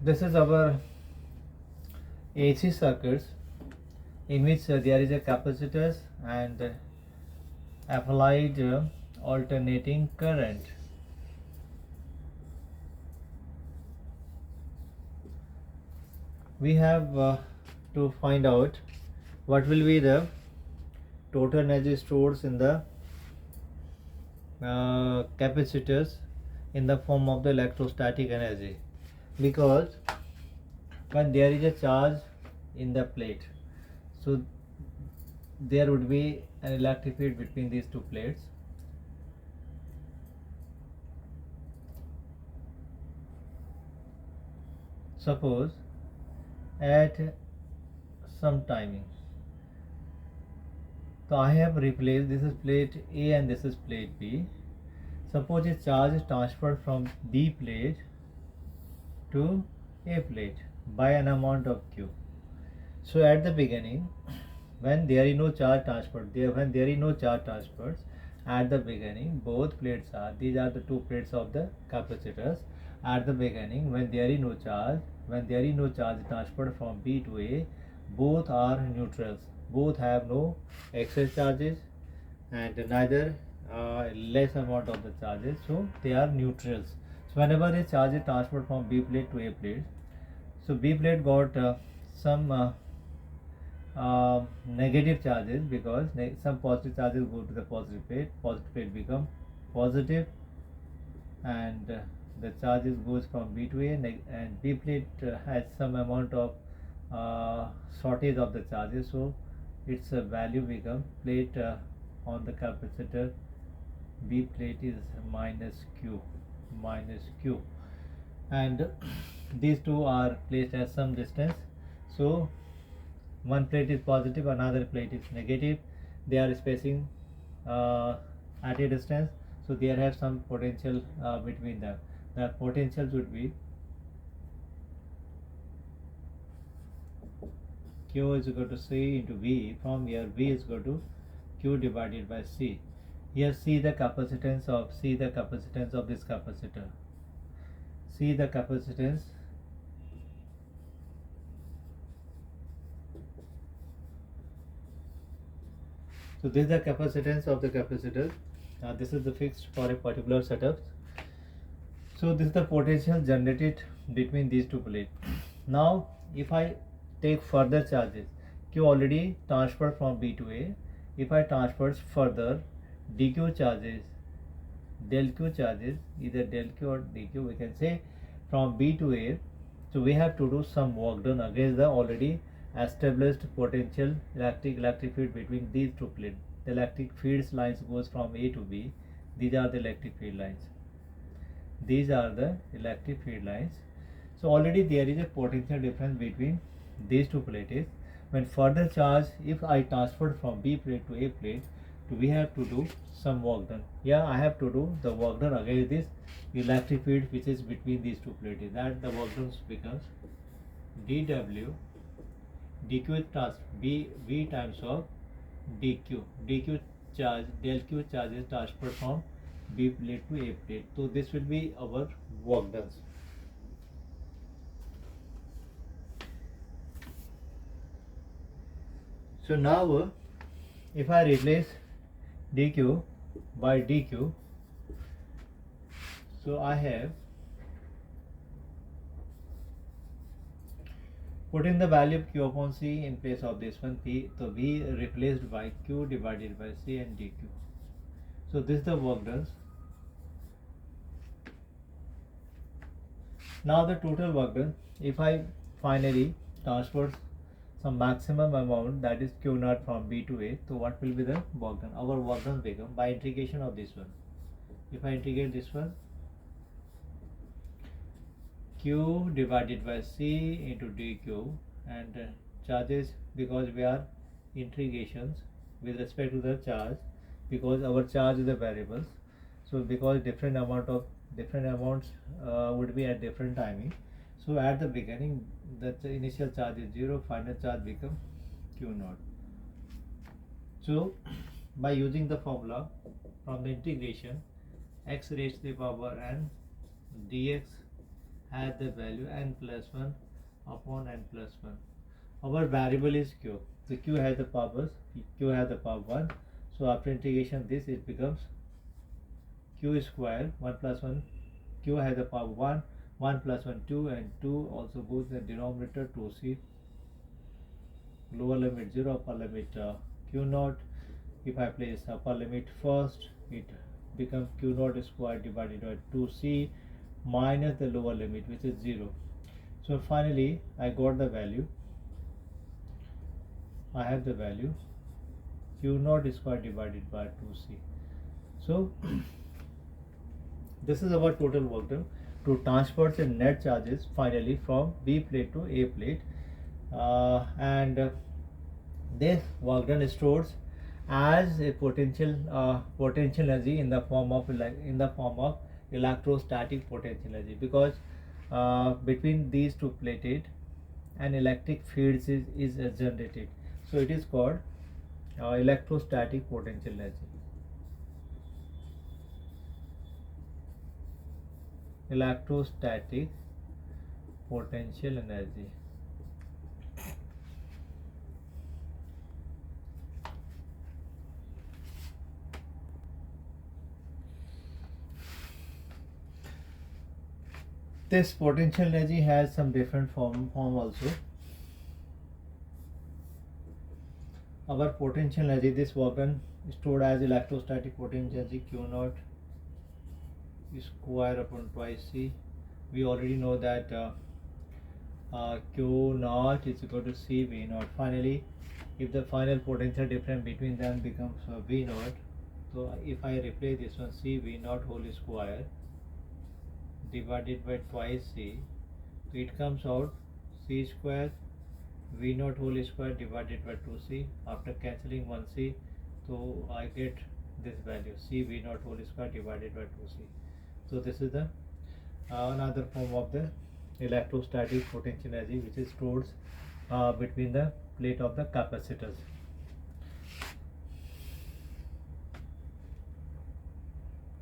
This is our AC circuits in which there is a capacitors and applied alternating current. We have to find out what will be the total energy stored in the capacitors in the form of the electrostatic energy, because when there is a charge in the plate, so there would be an electric field between these two plates. Suppose at some timing, so I have replaced, this is plate A and this is plate B. Suppose a charge is transferred from B plate to A plate by an amount of Q. So at the beginning, when there is no charge transferred, when there is no charge transferred, at the beginning both plates are, these are the two plates of the capacitors. At the beginning, when there is no charge, transferred from B to A, both are neutrals, both have no excess charges and neither less amount of the charges, so they are neutrals. So whenever a charge is transferred from B plate to A plate, so B plate got some negative charges, because some positive charges go to the positive plate become positive, and the charges goes from B to A, and B plate has some amount of shortage of the charges, so its value become plate on the capacitor B plate is minus Q, and these two are placed at some distance. So one plate is positive, another plate is negative, they are spacing at a distance, so there have some potential between them. The potential should be Q is equal to C into V. From here V is equal to Q divided by C. Here see the capacitance of this capacitor. See the capacitance. So this is the capacitance of the capacitor. This is the fixed for a particular setup. So this is the potential generated between these two plates. Now if I take further charges, Q already transferred from B to A. If I transfer further dq charges, del q charges, either del q or dq, we can say, from B to A, so we have to do some work done against the already established potential electric field between these two plates. The electric field lines goes from A to B. These are the electric field lines. So already there is a potential difference between these two plates. When further charge, if I transferred from B plate to A plate, so we have to do some work done. I have to do the work done against this electric field which is between these two plates. That the work done becomes dW dq V times of dq charge, del q charge is transferred from B plate to A plate. So this will be our work done. So now if I replace dq by dq, so I have put in the value of q upon c in place of this one p, so v replaced by q divided by c and dq. So this is the work done. Now the total work done, if I finally transfer some maximum amount, that is q naught, from B to A, so what will be the work done? Our work done become, by integration of this one, if I integrate this one, q divided by c into dq, and charges, because we are integrations with respect to the charge, because our charge is the variables, so because different amounts would be at different timing. So at the beginning the initial charge is 0, final charge become q naught. So by using the formula from the integration, x raised to the power n dx has the value n plus 1 upon n plus 1. Our variable is q. The q has the power 1. So after integration this, it becomes q square 1 plus 1. Q has the power 1, 1 plus 1 2, and 2 also goes in the denominator. 2c, lower limit 0, upper limit q naught. If I place upper limit first, it becomes q naught square divided by 2c minus the lower limit, which is 0. So finally I got the value. I have the value q naught square divided by 2c. So this is our total work done to transfer the net charges finally from B plate to A plate, and this work done stores as a potential energy in the form of electrostatic potential energy, because between these two plated an electric field is generated. So it is called electrostatic potential energy. Electrostatic potential energy. This potential energy has some different form also. Our potential energy, this work done, stored as electrostatic potential energy q naught square upon twice c. We already know that q naught is equal to c v naught. Finally, if the final potential difference between them becomes v naught, so if I replace this one, c v naught whole square divided by twice c, so it comes out c square v naught whole square divided by 2c. After cancelling 1c, so I get this value c v naught whole square divided by 2c. So this is the another form of the electrostatic potential energy, which is stored between the plate of the capacitors.